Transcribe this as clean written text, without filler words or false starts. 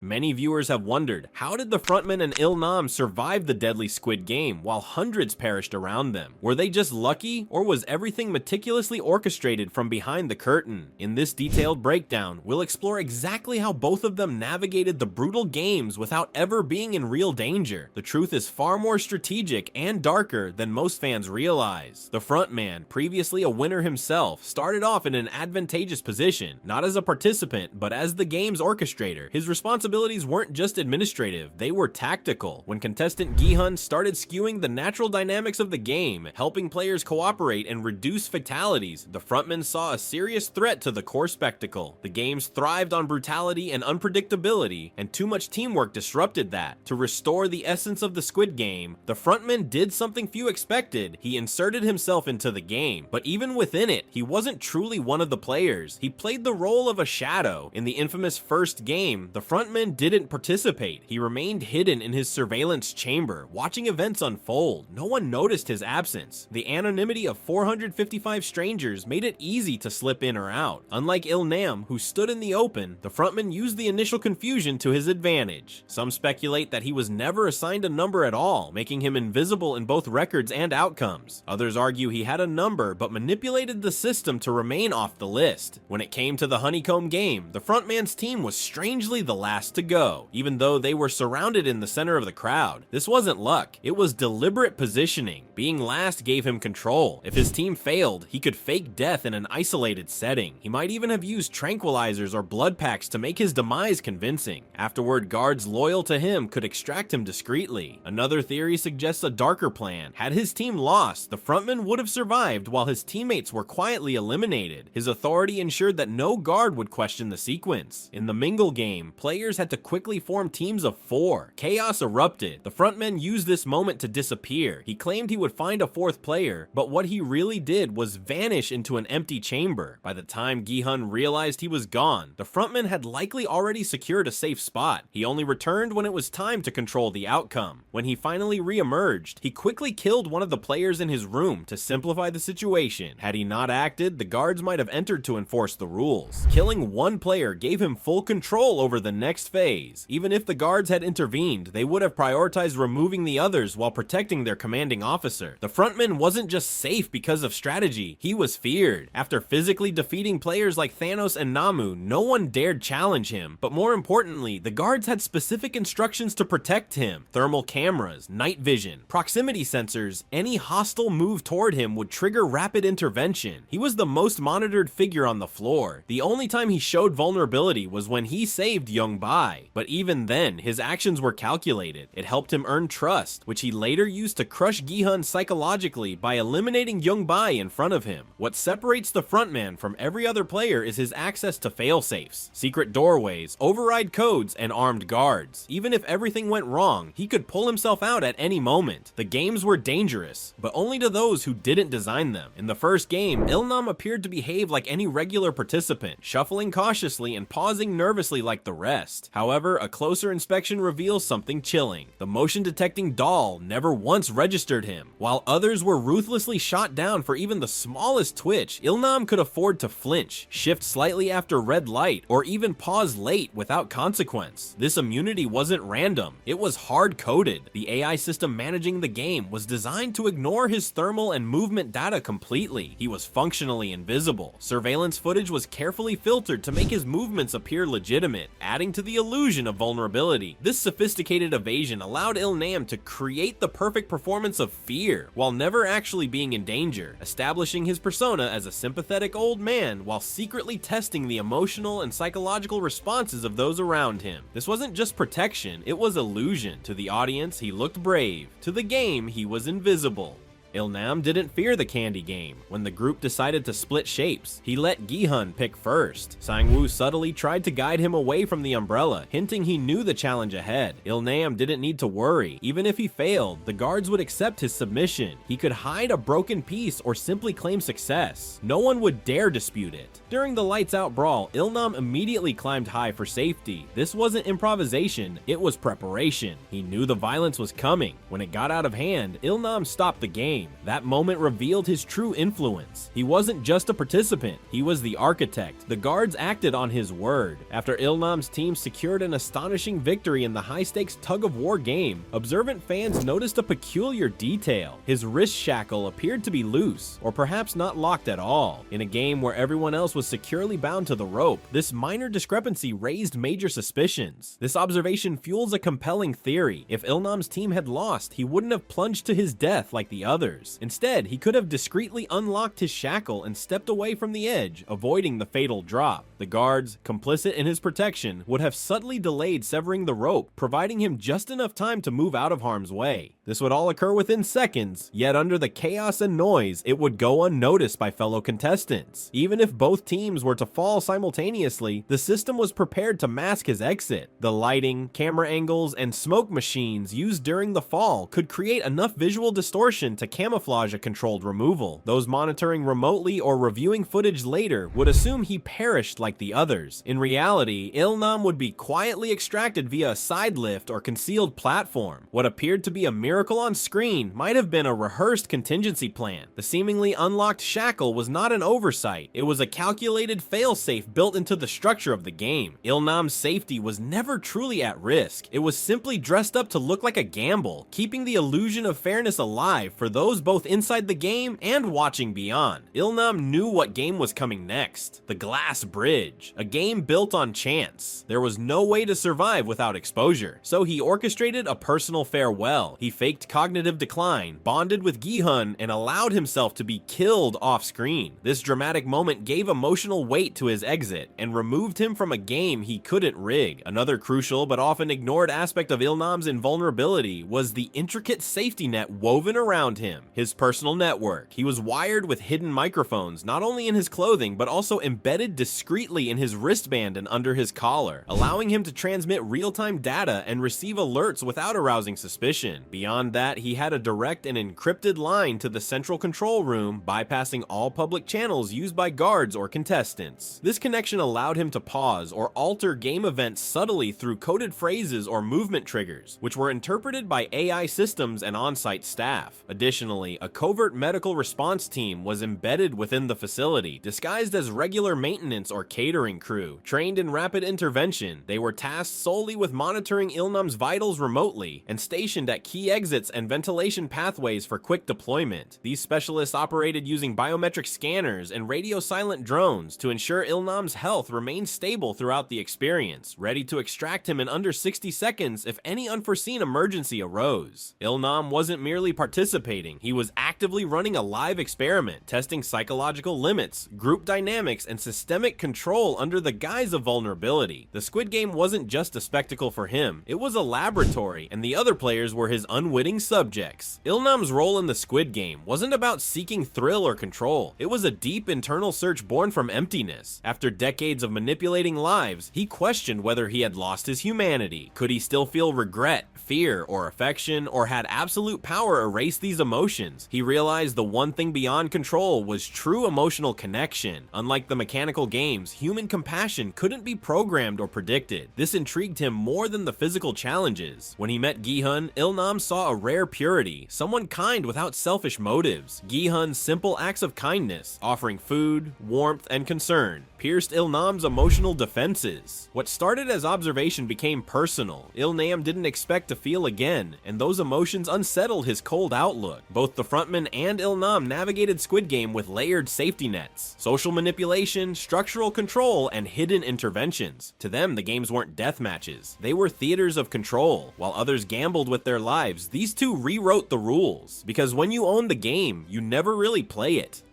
Many viewers have wondered, how did the frontman and Il-nam survive the deadly Squid Game while hundreds perished around them? Were they just lucky, or was everything meticulously orchestrated from behind the curtain? In this detailed breakdown, we'll explore exactly how both of them navigated the brutal games without ever being in real danger. The truth is far more strategic and darker than most fans realize. The frontman, previously a winner himself, started off in an advantageous position, not as a participant, but as the game's orchestrator. His responsibilities weren't just administrative, they were tactical. When contestant Gi-hun started skewing the natural dynamics of the game, helping players cooperate and reduce fatalities, the frontman saw a serious threat to the core spectacle. The games thrived on brutality and unpredictability, and too much teamwork disrupted that. To restore the essence of the Squid Game, the frontman did something few expected. He inserted himself into the game, but even within it, he wasn't truly one of the players. He played the role of a shadow. In the infamous first game, the frontman didn't participate. He remained hidden in his surveillance chamber, watching events unfold. No one noticed his absence. The anonymity of 455 strangers made it easy to slip in or out. Unlike Il-nam, who stood in the open, the frontman used the initial confusion to his advantage. Some speculate that he was never assigned a number at all, making him invisible in both records and outcomes. Others argue he had a number but manipulated the system to remain off the list. When it came to the honeycomb game, the frontman's team was strangely the last to go, even though they were surrounded in the center of the crowd. This wasn't luck, it was deliberate positioning. Being last gave him control. If his team failed, he could fake death in an isolated setting. He might even have used tranquilizers or blood packs to make his demise convincing. Afterward, guards loyal to him could extract him discreetly. Another theory suggests a darker plan. Had his team lost, the frontman would have survived while his teammates were quietly eliminated. His authority ensured that no guard would question the sequence. In the Mingle game, players had to quickly form teams of 4. Chaos erupted. The frontman used this moment to disappear. He claimed he would find a 4th player, but what he really did was vanish into an empty chamber. By the time Gi-hun realized he was gone, the frontman had likely already secured a safe spot. He only returned when it was time to control the outcome. When he finally re-emerged, he quickly killed one of the players in his room to simplify the situation. Had he not acted, the guards might have entered to enforce the rules. Killing one player gave him full control over the next phase. Even if the guards had intervened, they would have prioritized removing the others while protecting their commanding officer. The frontman wasn't just safe because of strategy, he was feared. After physically defeating players like Thanos and Namu, no one dared challenge him. But more importantly, the guards had specific instructions to protect him. Thermal cameras, night vision, proximity sensors, any hostile move toward him would trigger rapid intervention. He was the most monitored figure on the floor. The only time he showed vulnerability was when he saved Young Bai. But even then, his actions were calculated. It helped him earn trust, which he later used to crush Gi-hun psychologically by eliminating Young Bai in front of him. What separates the frontman from every other player is his access to failsafes, secret doorways, override codes, and armed guards. Even if everything went wrong, he could pull himself out at any moment. The games were dangerous, but only to those who didn't design them. In the first game, Il-nam appeared to behave like any regular participant, shuffling cautiously and pausing nervously like the rest. However, a closer inspection reveals something chilling. The motion detecting doll never once registered him. While others were ruthlessly shot down for even the smallest twitch, Il-nam could afford to flinch, shift slightly after red light, or even pause late without consequence. This immunity wasn't random, it was hard-coded. The AI system managing the game was designed to ignore his thermal and movement data completely. He was functionally invisible. Surveillance footage was carefully filtered to make his movements appear legitimate, adding to the illusion of vulnerability. This sophisticated evasion allowed Il-nam to create the perfect performance of fear, while never actually being in danger, establishing his persona as a sympathetic old man while secretly testing the emotional and psychological responses of those around him. This wasn't just protection, it was illusion. To the audience, he looked brave. To the game, he was invisible. Il-nam didn't fear the candy game. When the group decided to split shapes, he let Gi-hun pick first. Sang-woo subtly tried to guide him away from the umbrella, hinting he knew the challenge ahead. Il-nam didn't need to worry. Even if he failed, the guards would accept his submission. He could hide a broken piece or simply claim success. No one would dare dispute it. During the lights-out brawl, Il-nam immediately climbed high for safety. This wasn't improvisation, it was preparation. He knew the violence was coming. When it got out of hand, Il-nam stopped the game. game. That moment revealed his true influence. He wasn't just a participant, he was the architect. The guards acted on his word. After Ilnam's team secured an astonishing victory in the high-stakes tug-of-war game, observant fans noticed a peculiar detail. His wrist shackle appeared to be loose, or perhaps not locked at all. In a game where everyone else was securely bound to the rope, this minor discrepancy raised major suspicions. This observation fuels a compelling theory. If Ilnam's team had lost, he wouldn't have plunged to his death like the others. Instead, he could have discreetly unlocked his shackle and stepped away from the edge, avoiding the fatal drop. The guards, complicit in his protection, would have subtly delayed severing the rope, providing him just enough time to move out of harm's way. This would all occur within seconds, yet under the chaos and noise, it would go unnoticed by fellow contestants. Even if both teams were to fall simultaneously, the system was prepared to mask his exit. The lighting, camera angles, and smoke machines used during the fall could create enough visual distortion to camouflage a controlled removal. Those monitoring remotely or reviewing footage later would assume he perished like the others. In reality, Ilnam would be quietly extracted via a side lift or concealed platform. What appeared to be a miracle on screen might have been a rehearsed contingency plan. The seemingly unlocked shackle was not an oversight, it was a calculated failsafe built into the structure of the game. Ilnam's safety was never truly at risk, it was simply dressed up to look like a gamble, keeping the illusion of fairness alive for those both inside the game and watching beyond. Ilnam knew what game was coming next: the Glass Bridge, a game built on chance. There was no way to survive without exposure, so he orchestrated a personal farewell. He faked cognitive decline, bonded with Gi-hun, and allowed himself to be killed off-screen. This dramatic moment gave emotional weight to his exit and removed him from a game he couldn't rig. Another crucial but often ignored aspect of Ilnam's invulnerability was the intricate safety net woven around him, his personal network. He was wired with hidden microphones, not only in his clothing, but also embedded discreetly in his wristband and under his collar, allowing him to transmit real-time data and receive alerts without arousing suspicion. Beyond that, he had a direct and encrypted line to the central control room, bypassing all public channels used by guards or contestants. This connection allowed him to pause or alter game events subtly through coded phrases or movement triggers, which were interpreted by AI systems and on-site staff. Additionally, a covert medical response team was embedded within the facility, disguised as regular maintenance or catering crew. Trained in rapid intervention, they were tasked solely with monitoring Ilnam's vitals remotely and stationed at key exits and ventilation pathways for quick deployment. These specialists operated using biometric scanners and radio-silent drones to ensure Ilnam's health remained stable throughout the experience, ready to extract him in under 60 seconds if any unforeseen emergency arose. Ilnam wasn't merely participating, he was actively running a live experiment, testing psychological limits, group dynamics, and systemic control under the guise of vulnerability. The Squid Game wasn't just a spectacle for him, it was a laboratory, and the other players were his unwitting subjects. Ilnam's role in the Squid Game wasn't about seeking thrill or control, it was a deep internal search born from emptiness. After decades of manipulating lives, he questioned whether he had lost his humanity. Could he still feel regret, fear, or affection, or had absolute power erased these emotions? He realized the one thing beyond control was true emotional connection. Unlike the mechanical games, human compassion couldn't be programmed or predicted. This intrigued him more than the physical challenges. When he met Gi-hun, Ilnam saw a rare purity, someone kind without selfish motives. Gi-hun's simple acts of kindness, offering food, warmth, and concern, pierced Ilnam's emotional defenses. What started as observation became personal. Ilnam didn't expect to feel again, and those emotions unsettled his cold outlook. Both the frontman and Ilnam navigated Squid Game with layered safety nets, social manipulation, structural control, and hidden interventions. To them, the games weren't death matches. They were theaters of control. While others gambled with their lives, these two rewrote the rules. Because when you own the game, you never really play it.